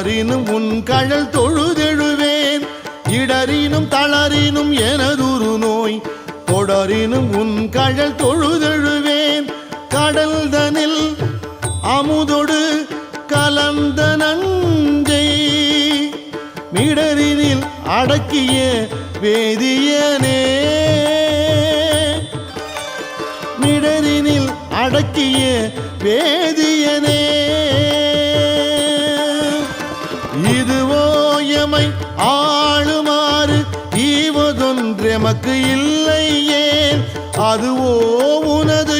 தொடரினும் உன் கழல் தொழுதெழுவேன் இடரினும் தளரினும் எனதுரு நோய் தொடரினும் உன் கழல் தொழுதெழுவேன் கடல்தனில் அமுதொடு கலந்த நஞ்சை மிடரினில் அடக்கிய வேதியனே மிடரினில் அடக்கிய வேதியனே இதுவோ எமை ஆளுமாறு ஈவதொன்றெமக்கு இல்லை ஏன் அதுவோ உனது